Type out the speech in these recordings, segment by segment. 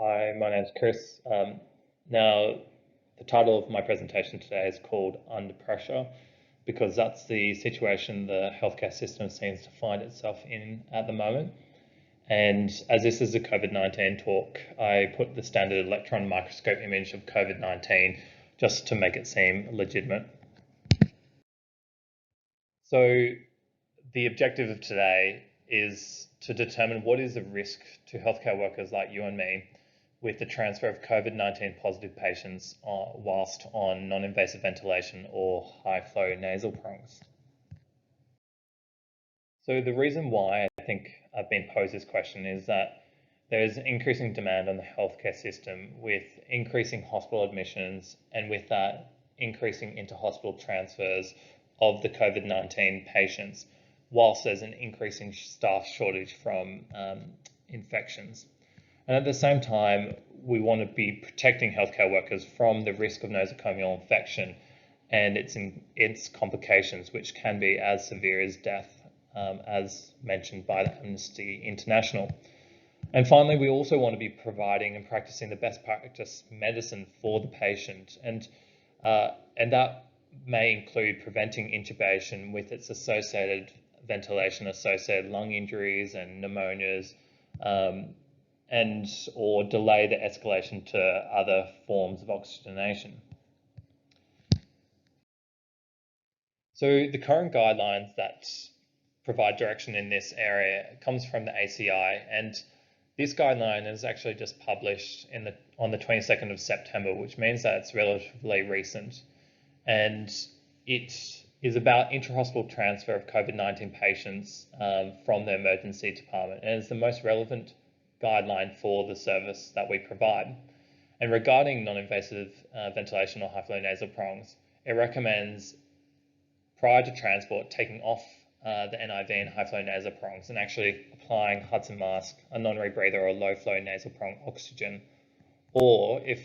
Hi, my name's Chris. Now, the title of my presentation today is called Under Pressure because that's the situation the healthcare system seems to find itself in at the moment. And as this is a COVID-19 talk, I put the standard electron microscope image of COVID-19 just to make it seem legitimate. So the objective of today is to determine what is the risk to healthcare workers like you and me with the transfer of COVID-19 positive patients whilst on non-invasive ventilation or high-flow nasal prongs. So the reason why I think I've been posed this question is that there is increasing demand on the healthcare system with increasing hospital admissions and with that increasing inter-hospital transfers of the COVID-19 patients, whilst there's an increasing staff shortage from infections. And at the same time, we want to be protecting healthcare workers from the risk of nosocomial infection and its complications, which can be as severe as death, as mentioned by Amnesty International. And finally, we also want to be providing and practicing the best practice medicine for the patient. And that may include preventing intubation with its associated ventilation, associated lung injuries and pneumonias, or delay the escalation to other forms of oxygenation. So the current guidelines that provide direction in this area comes from the ACI, and this guideline is actually just published on the 22nd of September, which means that it's relatively recent. And it is about intra-hospital transfer of COVID-19 patients from the emergency department, and it's the most relevant guideline for the service that we provide. And regarding non-invasive ventilation or high-flow nasal prongs, it recommends prior to transport taking off the NIV and high-flow nasal prongs and actually applying Hudson mask, a non-rebreather or low-flow nasal prong oxygen. Or if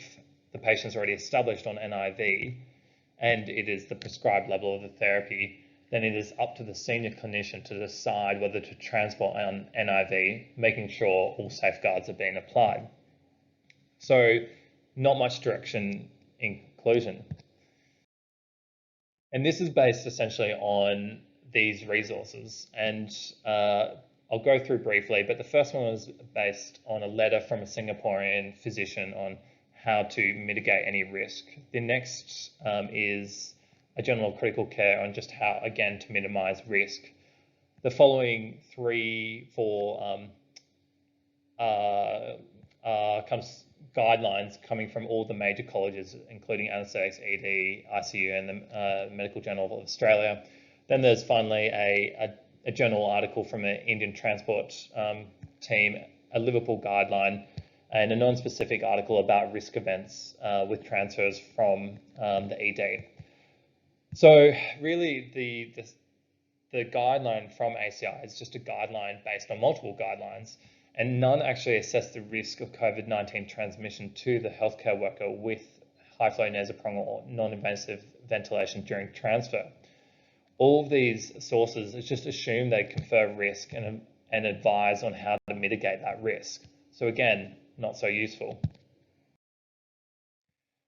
the patient's already established on NIV and it is the prescribed level of the therapy, then it is up to the senior clinician to decide whether to transport on NIV, making sure all safeguards are being applied. So not much direction in conclusion. And this is based essentially on these resources. And I'll go through briefly, but the first one was based on a letter from a Singaporean physician on how to mitigate any risk. The next is a general critical care on just how, again, to minimize risk. The following 3-4 guidelines coming from all the major colleges, including Anaesthetics, ED, ICU, and the Medical Journal of Australia. Then there's finally a journal article from the Indian Transport team, a Liverpool guideline, and a non-specific article about risk events with transfers from the ED. So really the guideline from ACI is just a guideline based on multiple guidelines, and none actually assess the risk of COVID-19 transmission to the healthcare worker with high-flow nasal prong or non-invasive ventilation during transfer. All of these sources just assume they confer risk and advise on how to mitigate that risk. So again, not so useful.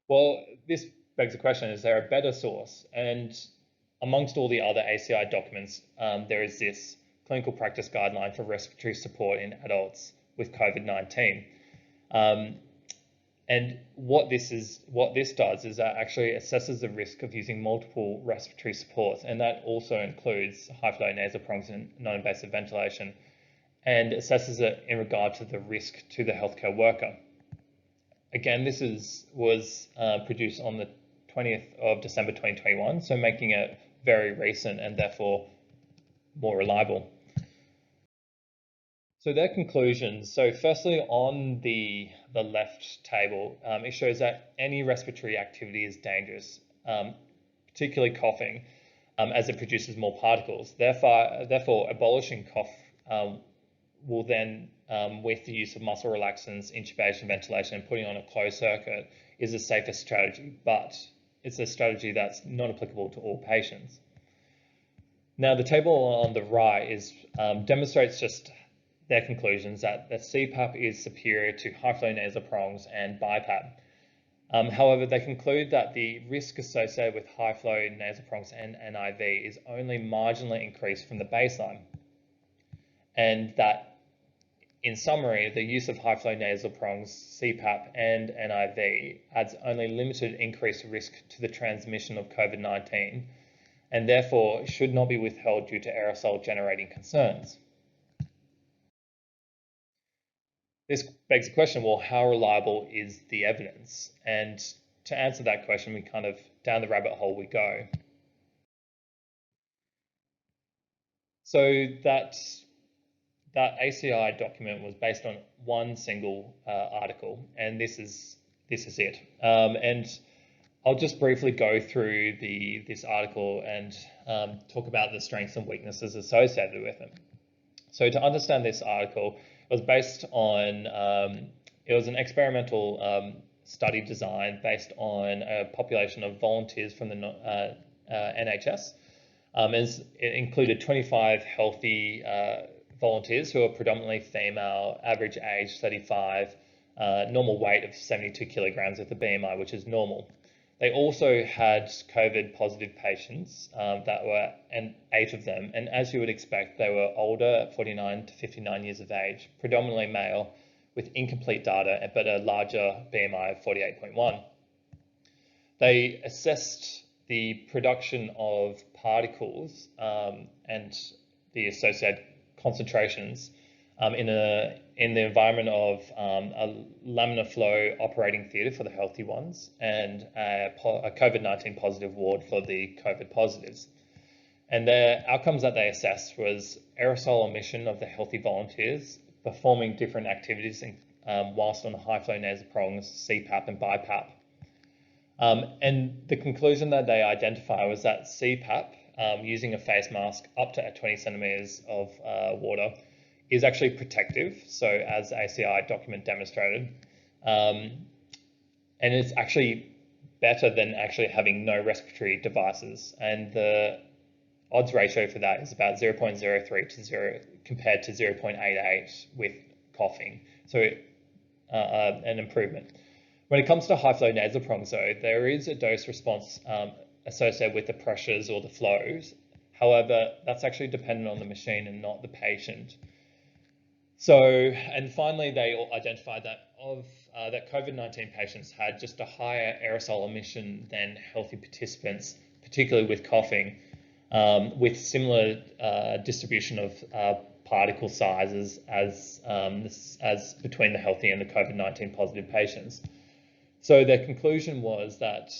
Well, this begs the question, is there a better source? And amongst all the other ACI documents, there is this clinical practice guideline for respiratory support in adults with COVID-19. And what this does is that actually assesses the risk of using multiple respiratory supports, and that also includes high-flow nasal prongs and non-invasive ventilation, and assesses it in regard to the risk to the healthcare worker. Again, this was produced on the 20th of December 2021, so making it very recent and therefore more reliable. So their conclusions. So firstly, on the left table, it shows that any respiratory activity is dangerous, particularly coughing, as it produces more particles. Therefore abolishing cough will then, with the use of muscle relaxants, intubation, ventilation, and putting on a closed circuit, is a safer strategy, but it's a strategy that's not applicable to all patients. Now, the table on the right demonstrates just their conclusions that the CPAP is superior to high flow nasal prongs and BiPAP. However, they conclude that the risk associated with high flow nasal prongs and NIV is only marginally increased from the baseline, and that in summary, the use of high flow nasal prongs, CPAP and NIV adds only limited increased risk to the transmission of COVID-19 and therefore should not be withheld due to aerosol generating concerns. This begs the question, well, how reliable is the evidence? And to answer that question, we kind of, down the rabbit hole we go. So that ACI document was based on one single article, and this is it. And I'll just briefly go through this article and talk about the strengths and weaknesses associated with it. So to understand this article, it was based on, it was an experimental study design based on a population of volunteers from the NHS. It included 25 healthy volunteers who are predominantly female, average age 35, normal weight of 72 kilograms with a BMI, which is normal. They also had COVID positive patients that were, and 8 of them, and as you would expect, they were older, 49 to 59 years of age, predominantly male, with incomplete data, but a larger BMI of 48.1. They assessed the production of particles and the associated concentrations in the environment of a laminar flow operating theatre for the healthy ones and a COVID-19 positive ward for the COVID positives. And the outcomes that they assessed was aerosol emission of the healthy volunteers performing different activities whilst on the high flow nasal prongs, CPAP and BiPAP. And the conclusion that they identify was that CPAP, using a face mask up to 20 centimeters of water, is actually protective, so as ACI document demonstrated, and it's actually better than actually having no respiratory devices, and the odds ratio for that is about 0.03 to 0 compared to 0.88 with coughing, so an improvement. When it comes to high flow nasal prongs though, there is a dose response associated with the pressures or the flows. However, that's actually dependent on the machine and not the patient. So, and finally, they identified that that COVID-19 patients had just a higher aerosol emission than healthy participants, particularly with coughing, with similar distribution of particle sizes as between the healthy and the COVID-19 positive patients. So their conclusion was that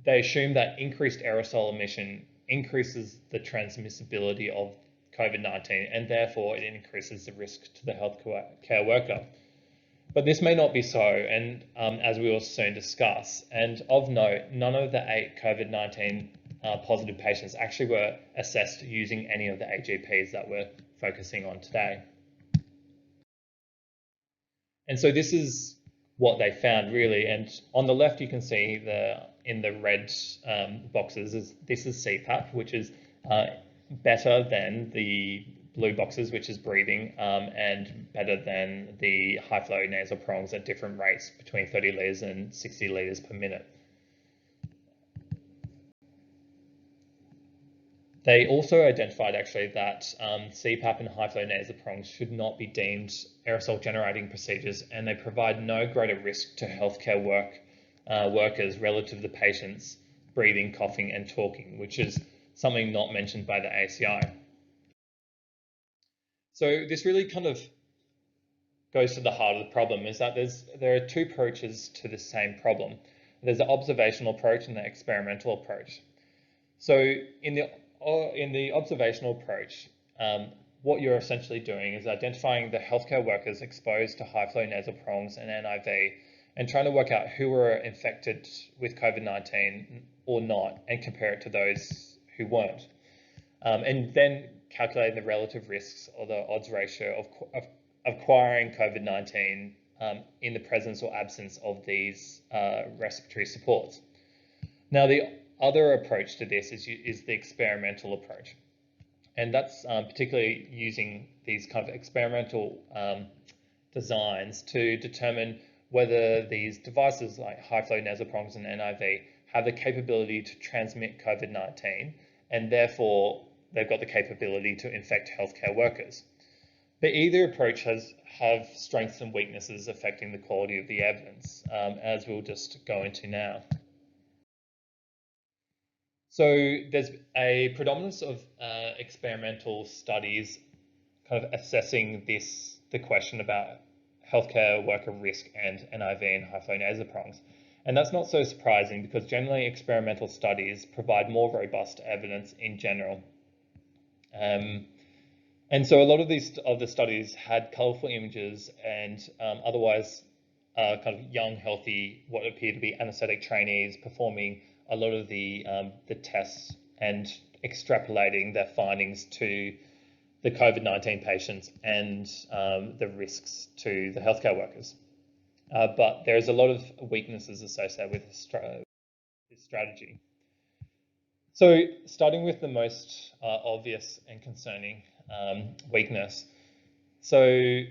they assumed that increased aerosol emission increases the transmissibility of COVID-19 and therefore it increases the risk to the healthcare worker. But this may not be so, and as we will soon discuss, and of note, none of the 8 COVID-19 positive patients actually were assessed using any of the AGPs that we're focusing on today. And so this is what they found really, and on the left you can see in the red boxes, this is CPAP, which is better than the blue boxes, which is breathing, and better than the high flow nasal prongs at different rates between 30 litres and 60 litres per minute. They also identified actually that CPAP and high flow nasal prongs should not be deemed aerosol generating procedures, and they provide no greater risk to healthcare workers relative to the patients breathing, coughing and talking, which is something not mentioned by the ACI. So this really kind of goes to the heart of the problem, is that there are 2 approaches to the same problem. There's the observational approach and the experimental approach. So in the observational approach, what you're essentially doing is identifying the healthcare workers exposed to high flow nasal prongs and NIV and trying to work out who were infected with COVID-19 or not and compare it to those who weren't. And then calculating the relative risks or the odds ratio of acquiring COVID-19 in the presence or absence of these respiratory supports. Now, the other approach to this is the experimental approach. And that's particularly using these kind of experimental designs to determine whether these devices like high-flow nasal prongs and NIV have the capability to transmit COVID-19, and therefore they've got the capability to infect healthcare workers. But either approach have strengths and weaknesses affecting the quality of the evidence, as we'll just go into now. So there's a predominance of experimental studies kind of assessing the question about healthcare worker risk and NIV and high-flow nasal prongs. And that's not so surprising because generally experimental studies provide more robust evidence in general. And so a lot of the studies had colourful images and otherwise kind of young, healthy, what appear to be anaesthetic trainees performing a lot of the tests and extrapolating their findings to the COVID-19 patients and the risks to the healthcare workers. But there's a lot of weaknesses associated with this strategy. So starting with the most obvious and concerning weakness. So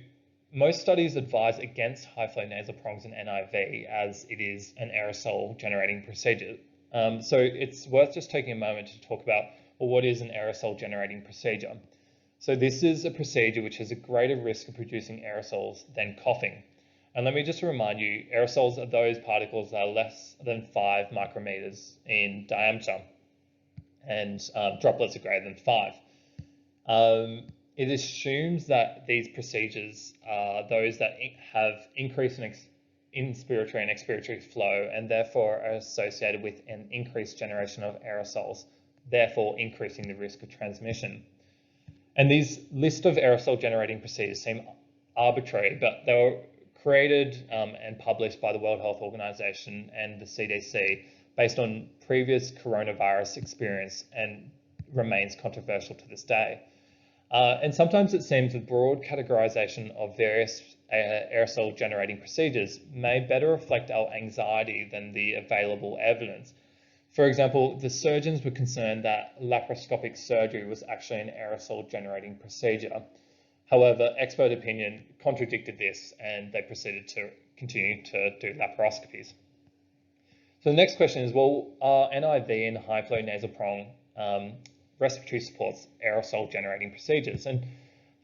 most studies advise against high-flow nasal prongs and NIV as it is an aerosol generating procedure. So it's worth just taking a moment to talk about, well, what is an aerosol generating procedure? So this is a procedure which has a greater risk of producing aerosols than coughing. And let me just remind you, aerosols are those particles that are less than 5 micrometers in diameter, and droplets are greater than 5. It assumes that these procedures are those that have increase in inspiratory and expiratory flow and therefore are associated with an increased generation of aerosols, therefore increasing the risk of transmission. And these list of aerosol generating procedures seem arbitrary, but they were created and published by the World Health Organization and the CDC based on previous coronavirus experience and remains controversial to this day. And sometimes it seems the broad categorization of various aerosol generating procedures may better reflect our anxiety than the available evidence. For example, the surgeons were concerned that laparoscopic surgery was actually an aerosol generating procedure. However, expert opinion contradicted this and they proceeded to continue to do laparoscopies. So the next question is, well, are NIV and high-flow nasal prong respiratory supports aerosol generating procedures? And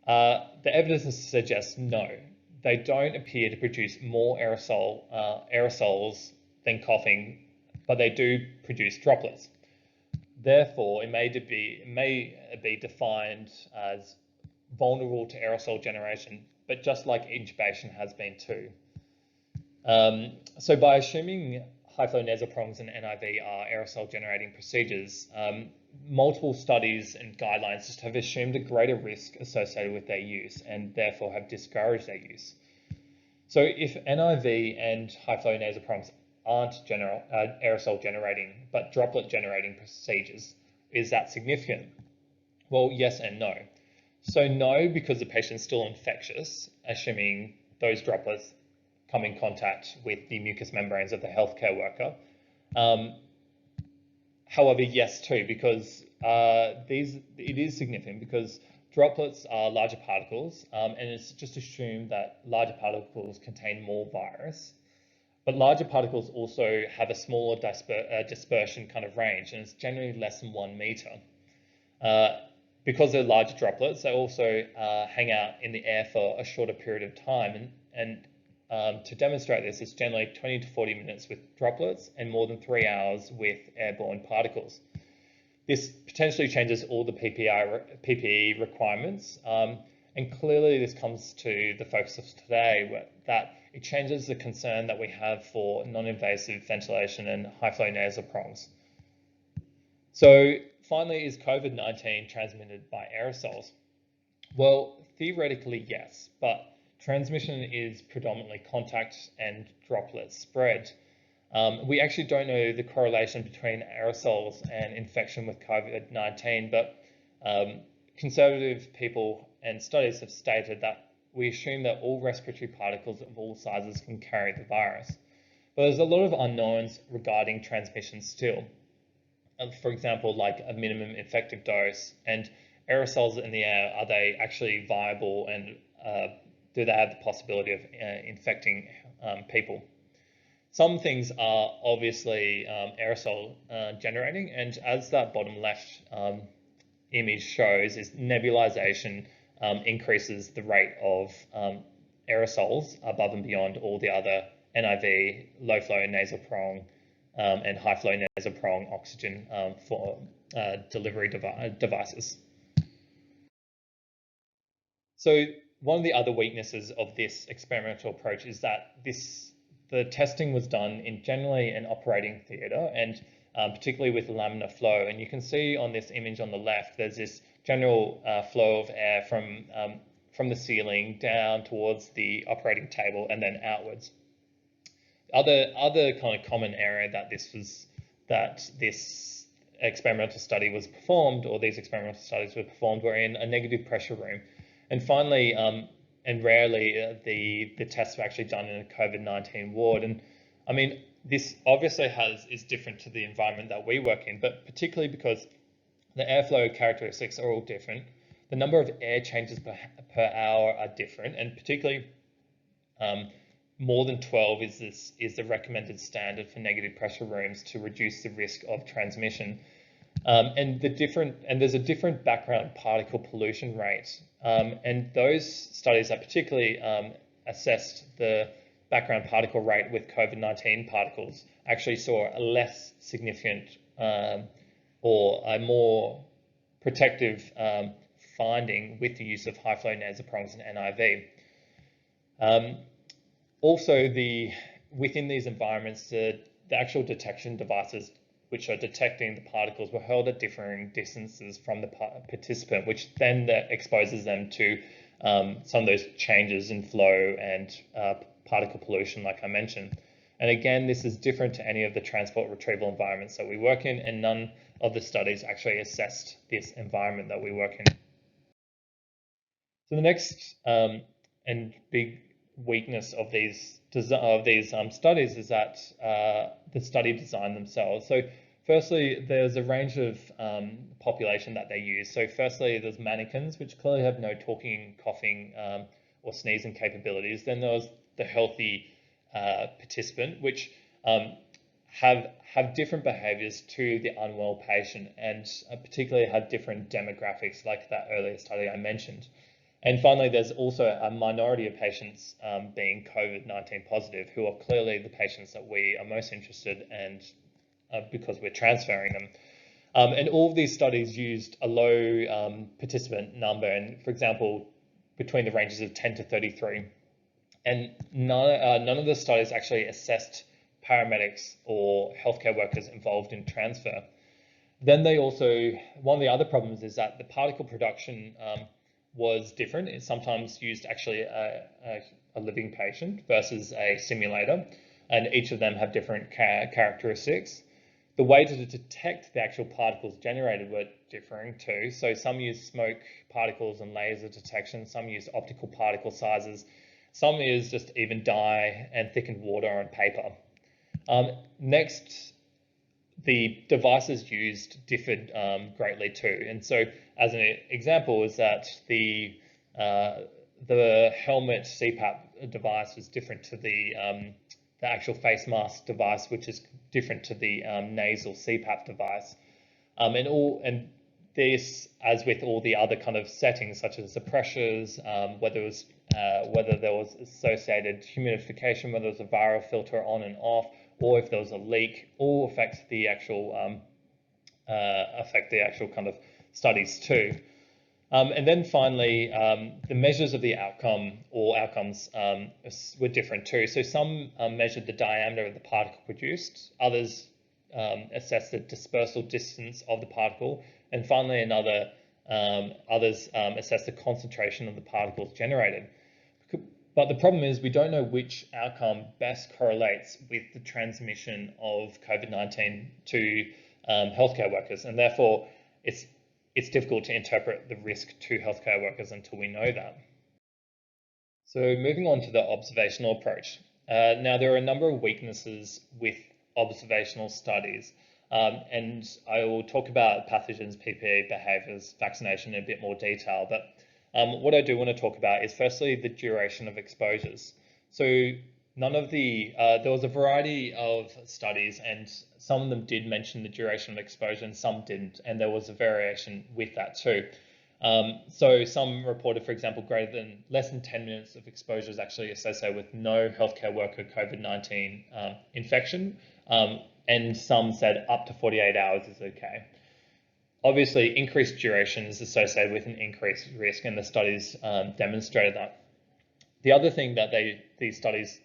the evidence suggests no. They don't appear to produce more aerosols than coughing, but they do produce droplets. Therefore, it may be defined as vulnerable to aerosol generation, but just like intubation has been too. So by assuming high-flow nasal prongs and NIV are aerosol generating procedures, multiple studies and guidelines just have assumed a greater risk associated with their use and therefore have discouraged their use. So if NIV and high-flow nasal prongs aren't aerosol generating but droplet generating procedures, is that significant? Well, yes and no. So no, because the patient is still infectious, assuming those droplets come in contact with the mucous membranes of the healthcare worker. However, yes too, because it is significant because droplets are larger particles, and it's just assumed that larger particles contain more virus. But larger particles also have a smaller dispersion kind of range, and it's generally less than 1 meter. Because they're larger droplets, they also hang out in the air for a shorter period of time. And to demonstrate this, it's generally 20 to 40 minutes with droplets and more than 3 hours with airborne particles. This potentially changes all the PPE requirements. And clearly this comes to the focus of today, that it changes the concern that we have for non-invasive ventilation and high-flow nasal prongs. So finally, is COVID-19 transmitted by aerosols? Well, theoretically, yes, but transmission is predominantly contact and droplet spread. We actually don't know the correlation between aerosols and infection with COVID-19, but conservative people and studies have stated that we assume that all respiratory particles of all sizes can carry the virus. But there's a lot of unknowns regarding transmission still. For example, like a minimum effective dose and aerosols in the air, are they actually viable, and do they have the possibility of infecting people? Some things are obviously aerosol generating, and as that bottom left image shows, is nebulization increases the rate of aerosols above and beyond all the other NIV, low flow nasal prong, and high flow nasal prong oxygen for delivery devices. So one of the other weaknesses of this experimental approach is that the testing was done in generally an operating theatre, and particularly with laminar flow. And you can see on this image on the left, there's this general flow of air from the ceiling down towards the operating table and then outwards. Other kind of common area that this experimental study was performed, or these experimental studies were performed, were in a negative pressure room. And finally, and rarely, the tests were actually done in a COVID-19 ward. And I mean, this obviously is different to the environment that we work in, but particularly because the airflow characteristics are all different. The number of air changes per hour are different, and particularly more than 12 is the recommended standard for negative pressure rooms to reduce the risk of transmission. And there's a different background particle pollution rate. And those studies that particularly assessed the background particle rate with COVID-19 particles actually saw a less significant or a more protective finding with the use of high flow nasal prongs and NIV. Also, within these environments, the actual detection devices which are detecting the particles were held at differing distances from the participant, which then exposes them to some of those changes in flow and particle pollution, like I mentioned. And again, this is different to any of the transport retrieval environments that we work in, and none of the studies actually assessed this environment that we work in. So the next and big weakness of these studies is that the study design themselves. So firstly, there's a range of population that they use. So firstly, there's mannequins, which clearly have no talking, coughing, or sneezing capabilities. Then there was the healthy participant, which have different behaviors to the unwell patient, and particularly have different demographics, like that earlier study I mentioned. And finally, there's also a minority of patients being COVID-19 positive, who are clearly the patients that we are most interested in, because we're transferring them. And all of these studies used a low participant number, and for example, between the ranges of 10 to 33. And none of the studies actually assessed paramedics or healthcare workers involved in transfer. Then one of the other problems is that the particle production was different. It sometimes used actually a living patient versus a simulator, and each of them have different characteristics. The way to detect the actual particles generated were differing too. So some use smoke particles and laser detection, some use optical particle sizes, some use just even dye and thickened water on paper. Next, the devices used differed greatly too. And so as an example is that the helmet CPAP device was different to the actual face mask device, which is different to the nasal CPAP device. And this, as with all the other kind of settings, such as the pressures, whether there was associated humidification, whether there was a viral filter on and off, or if there was a leak, all affects the actual kind of studies too. And then finally, the measures of the outcomes were different too. So some measured the diameter of the particle produced, others assessed the dispersal distance of the particle, and finally others assessed the concentration of the particles generated. But the problem is we don't know which outcome best correlates with the transmission of COVID-19 to healthcare workers, and therefore it's difficult to interpret the risk to healthcare workers until we know that. So moving on to the observational approach. Now there are a number of weaknesses with observational studies. And I will talk about pathogens, PPE, behaviours, vaccination in a bit more detail. But what I do want to talk about is firstly the duration of exposures. So none of the, there was a variety of studies, and some of them did mention the duration of exposure and some didn't, and there was a variation with that too. So some reported, for example, less than 10 minutes of exposure is actually associated with no healthcare worker COVID-19 infection, and some said up to 48 hours is okay. Obviously, increased duration is associated with an increased risk, and the studies demonstrated that. The other thing that these studies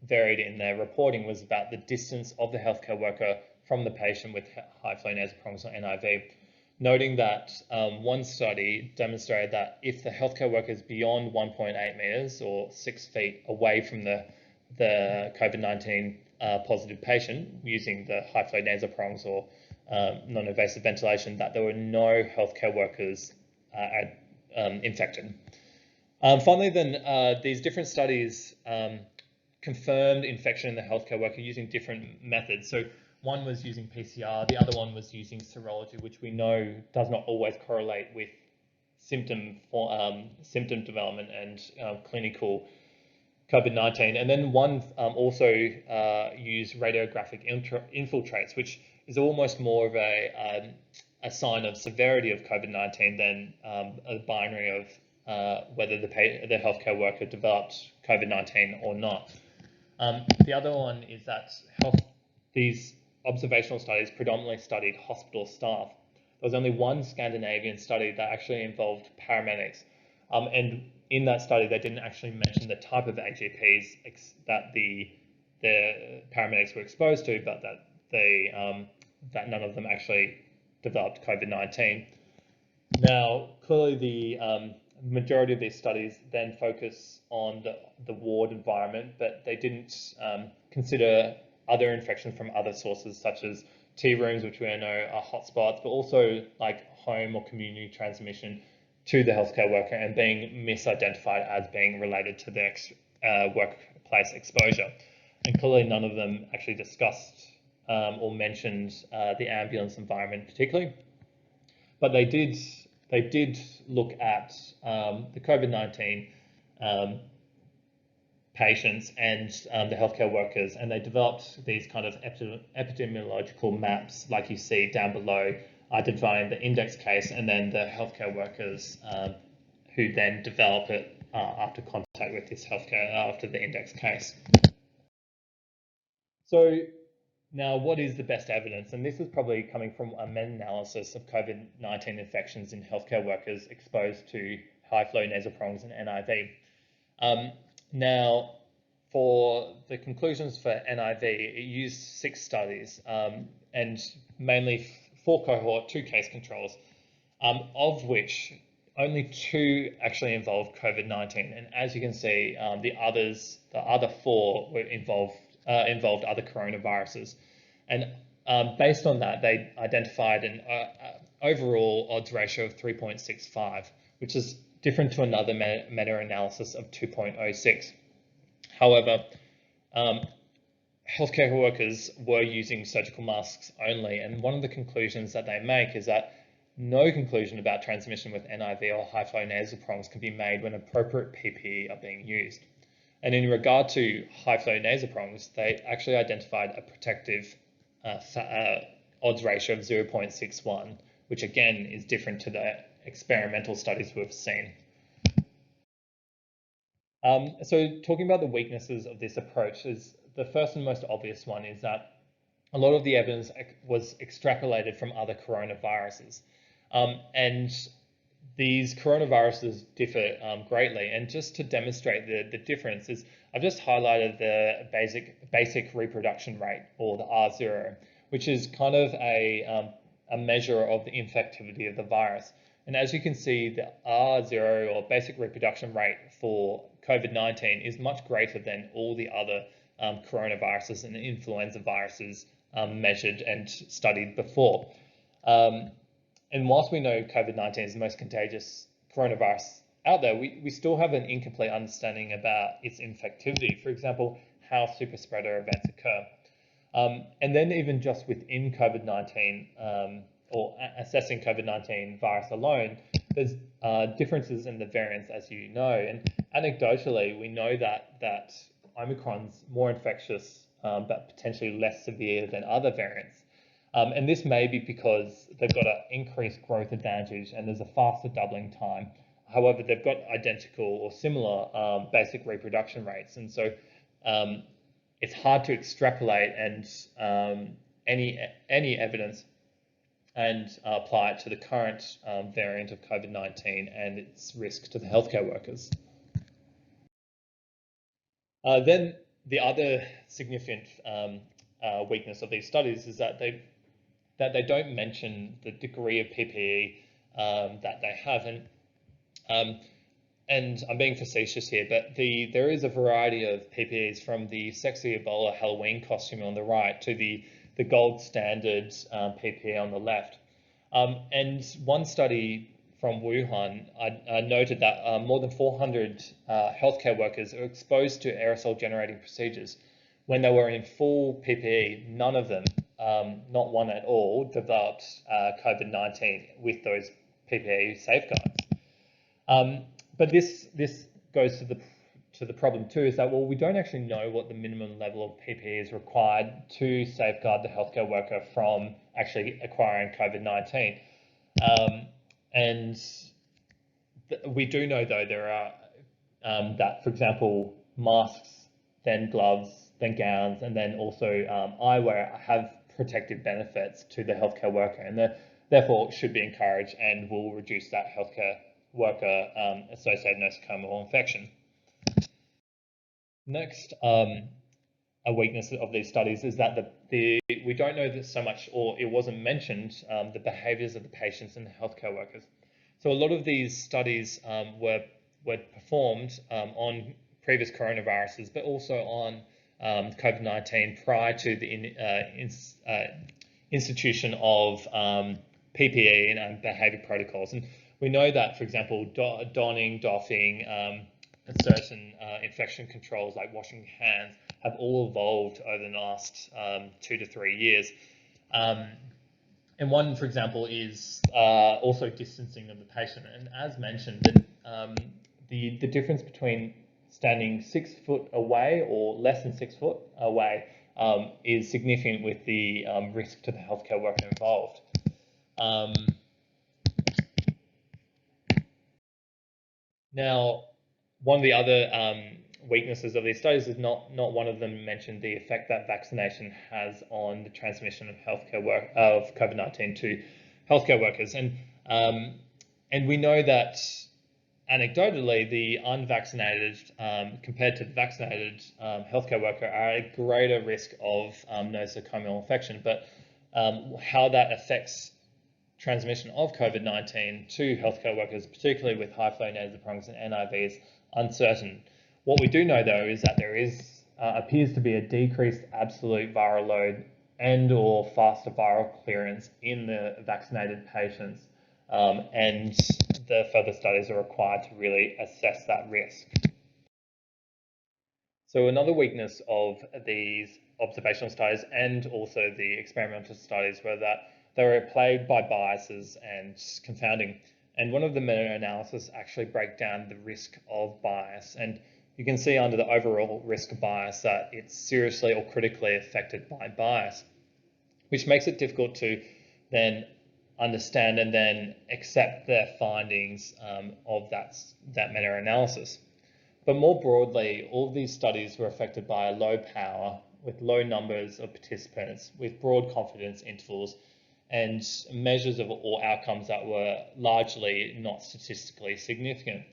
varied in their reporting was about the distance of the healthcare worker from the patient with high-flow nasal prongs or NIV, noting that one study demonstrated that if the healthcare worker is beyond 1.8 meters or 6 feet away from the COVID-19 positive patient using the high-flow nasal prongs or non-invasive ventilation, that there were no healthcare workers infected. Finally, then, these different studies confirmed infection in the healthcare worker using different methods. So one was using PCR, the other one was using serology, which we know does not always correlate with symptom development and clinical COVID-19. And then one also used radiographic infiltrates, which is almost more of a sign of severity of COVID-19 than a binary of whether the healthcare worker developed COVID-19 or not. The other one is that these observational studies predominantly studied hospital staff. There was only one Scandinavian study that actually involved paramedics. And in that study, they didn't actually mention the type of AGPs that the paramedics were exposed to, but that none of them actually developed COVID-19. Now, clearly the majority of these studies then focus on the ward environment, but they didn't consider other infections from other sources such as T rooms, which we know are hotspots, but also like home or community transmission to the healthcare worker and being misidentified as being related to the workplace exposure. And clearly none of them actually discussed or mentioned the ambulance environment particularly, but they did look at the COVID-19 patients and the healthcare workers, and they developed these kind of epidemiological maps like you see down below, identifying the index case and then the healthcare workers who then develop it after contact with this after the index case. So now, what is the best evidence? And this is probably coming from a meta-analysis of COVID-19 infections in healthcare workers exposed to high-flow nasal prongs and NIV. Now, for the conclusions for NIV, it used 6 studies and mainly 4 cohort, 2 case controls, of which only 2 actually involved COVID-19. And as you can see, the other 4 were involved other coronaviruses. And based on that, they identified an overall odds ratio of 3.65, which is different to another meta-analysis of 2.06. However, healthcare workers were using surgical masks only, and one of the conclusions that they make is that no conclusion about transmission with NIV or high-flow nasal prongs can be made when appropriate PPE are being used. And in regard to high-flow nasal prongs, they actually identified a protective odds ratio of 0.61, which again is different to the experimental studies we've seen. So talking about the weaknesses of this approach, is the first and most obvious one is that a lot of the evidence was extrapolated from other coronaviruses. And these coronaviruses differ greatly. And just to demonstrate the differences, I've just highlighted the basic reproduction rate, or the R0, which is kind of a measure of the infectivity of the virus. And as you can see, the R0, or basic reproduction rate for COVID-19, is much greater than all the other coronaviruses and influenza viruses measured and studied before. And whilst we know COVID-19 is the most contagious coronavirus out there, we still have an incomplete understanding about its infectivity. For example, how super spreader events occur. And then even just within COVID-19 or assessing COVID-19 virus alone, there's differences in the variants, as you know. And anecdotally, we know that Omicron's more infectious, but potentially less severe than other variants. And this may be because they've got an increased growth advantage and there's a faster doubling time. However, they've got identical or similar basic reproduction rates. And so it's hard to extrapolate and any evidence and apply it to the current variant of COVID-19 and its risk to the healthcare workers. Then the other significant weakness of these studies is that they don't mention the degree of PPE that they have. And I'm being facetious here, but there is a variety of PPEs from the sexy Ebola Halloween costume on the right to the gold standard PPE on the left. And one study from Wuhan noted that more than 400 healthcare workers are exposed to aerosol generating procedures. When they were in full PPE, none of them, not one at all, developed COVID-19 with those PPE safeguards. But this goes to the problem too, is that, well, we don't actually know what the minimum level of PPE is required to safeguard the healthcare worker from actually acquiring COVID-19. And we do know, though, there are that, for example, masks, then gloves, then gowns, and then also eyewear have protective benefits to the healthcare worker, and therefore should be encouraged and will reduce that healthcare worker associated nosocomial infection. Next, a weakness of these studies is that we don't know this so much, or it wasn't mentioned, the behaviours of the patients and the healthcare workers. So a lot of these studies were performed on previous coronaviruses, but also on COVID-19 prior to the institution of PPE and behaviour protocols. And we know that, for example, doffing, and certain infection controls like washing hands have all evolved over the last 2 to 3 years. And one, for example, is also distancing of the patient. And as mentioned, the difference between standing 6 foot away or less than 6 foot away is significant with the risk to the healthcare worker involved. Now, one of the other weaknesses of these studies is not one of them mentioned the effect that vaccination has on the transmission of of COVID-19 to healthcare workers, and we know that anecdotally the unvaccinated compared to the vaccinated healthcare worker are at a greater risk of nosocomial infection, but how that affects transmission of COVID-19 to healthcare workers, particularly with high-flow nasal prongs and NIVs, uncertain. What we do know, though, is that there appears to be a decreased absolute viral load and or faster viral clearance in the vaccinated patients, and the further studies are required to really assess that risk. So another weakness of these observational studies and also the experimental studies were that they were plagued by biases and confounding. And one of the meta-analysis actually break down the risk of bias. And you can see under the overall risk of bias that it's seriously or critically affected by bias, which makes it difficult to then understand and then accept their findings of that meta-analysis. But more broadly, all of these studies were affected by a low power with low numbers of participants with broad confidence intervals and measures of all outcomes that were largely not statistically significant.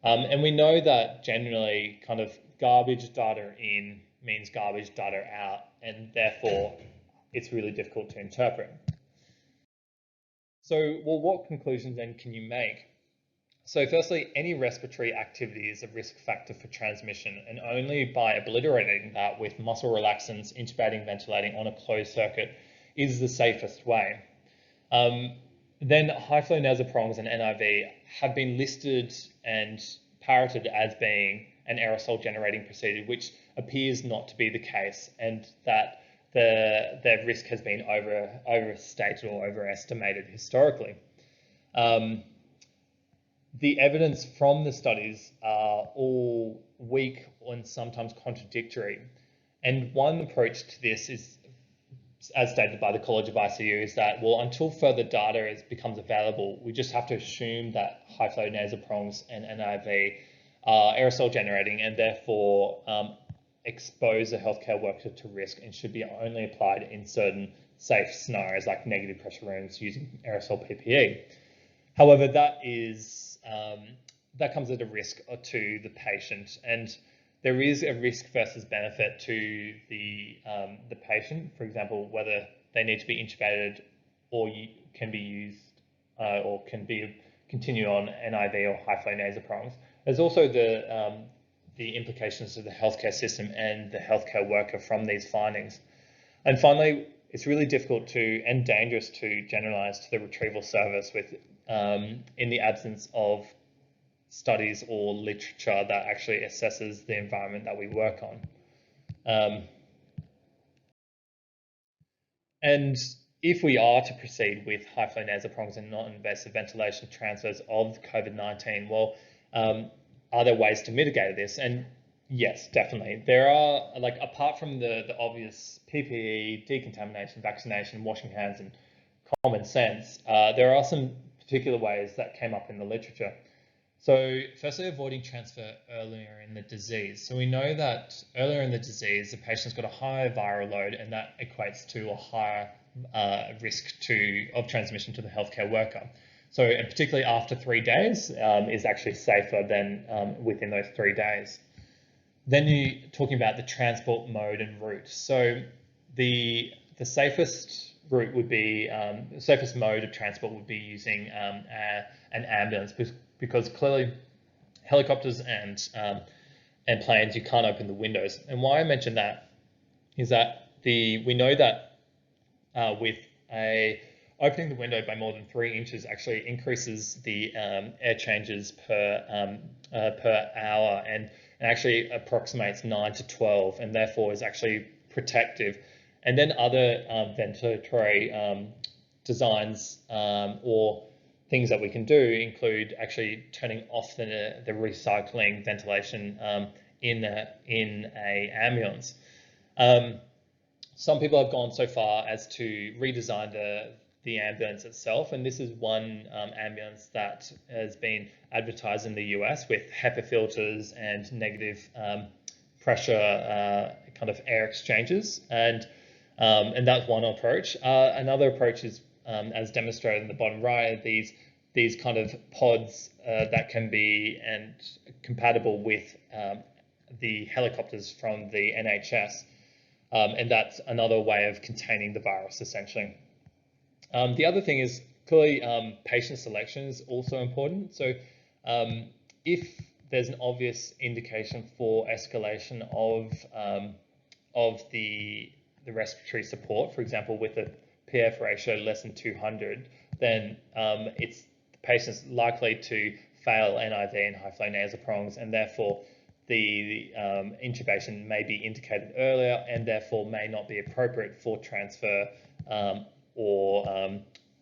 And we know that generally kind of garbage data in means garbage data out, and therefore it's really difficult to interpret. So, well, what conclusions then can you make? So firstly, any respiratory activity is a risk factor for transmission, and only by obliterating that with muscle relaxants, intubating, ventilating on a closed circuit is the safest way. Then high-flow nasal prongs and NIV have been listed and parroted as being an aerosol generating procedure, which appears not to be the case, and that their risk has been overstated or overestimated historically. The evidence from the studies are all weak and sometimes contradictory. And one approach to this is, as stated by the College of ICU, is that, well, until further data becomes available, we just have to assume that high-flow nasal prongs and NIV are aerosol generating and therefore expose a healthcare worker to risk and should be only applied in certain safe scenarios like negative pressure rooms using aerosol PPE. However, that comes at a risk to the patient, and there is a risk versus benefit to the patient. For example, whether they need to be intubated or can be used or can be continue on NIV or high-flow nasal prongs. There's also the implications of the healthcare system and the healthcare worker from these findings. And finally, it's really difficult and dangerous to generalize to the retrieval service in the absence of studies or literature that actually assesses the environment that we work on. And if we are to proceed with high-flow nasal prongs and non-invasive ventilation transfers of COVID-19, well, are there ways to mitigate this? And yes, definitely. There are, apart from the obvious PPE, decontamination, vaccination, washing hands, and common sense, there are some particular ways that came up in the literature. So firstly, avoiding transfer earlier in the disease. So we know that earlier in the disease, the patient's got a higher viral load, and that equates to a higher risk of transmission to the healthcare worker. So, and particularly after 3 days, is actually safer than within those 3 days. Then you're talking about the transport mode and route. So the safest route would be, the safest mode of transport would be using an ambulance, because clearly helicopters and planes, you can't open the windows. And why I mention that is that we know that with opening the window by more than 3 inches actually increases the air changes per hour and actually approximates 9 to 12, and therefore is actually protective. And then other ventilatory designs or things that we can do include actually turning off the recycling ventilation in a ambulance. Some people have gone so far as to redesign the ambulance itself, and this is one ambulance that has been advertised in the US with HEPA filters and negative pressure kind of air exchanges, and that's one approach. Another approach is, as demonstrated in the bottom right, these kind of pods that can be compatible with the helicopters from the NHS, and that's another way of containing the virus essentially. The other thing is clearly patient selection is also important. So if there's an obvious indication for escalation of the respiratory support, for example, with a PF ratio less than 200, then the patient's likely to fail NIV and high-flow nasal prongs, and therefore the intubation may be indicated earlier and therefore may not be appropriate for transfer or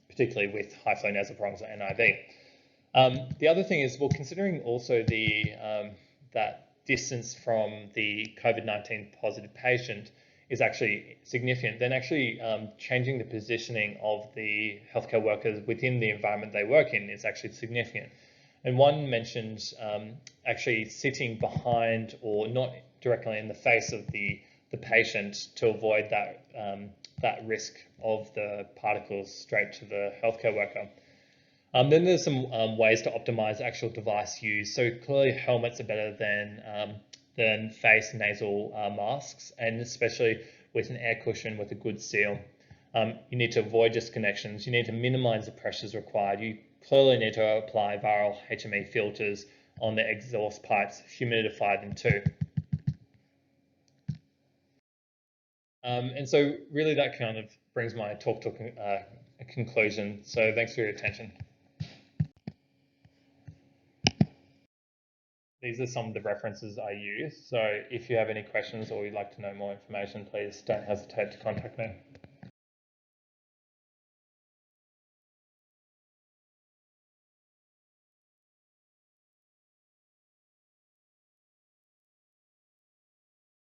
particularly with high-flow nasal prongs or NIV. The other thing is, well, considering also that distance from the COVID-19 positive patient is actually significant, then actually changing the positioning of the healthcare workers within the environment they work in is actually significant. And one mentioned actually sitting behind or not directly in the face of the patient to avoid that risk of the particles straight to the healthcare worker. Then there's some ways to optimize actual device use. So clearly helmets are better than face nasal masks, and especially with an air cushion with a good seal. You need to avoid disconnections. You need to minimize the pressures required. You clearly need to apply viral HME filters on the exhaust pipes, humidify them too. And so really that kind of brings my talk to a conclusion. So thanks for your attention. these are some of the references I use. So if you have any questions or you'd like to know more information, please don't hesitate to contact me.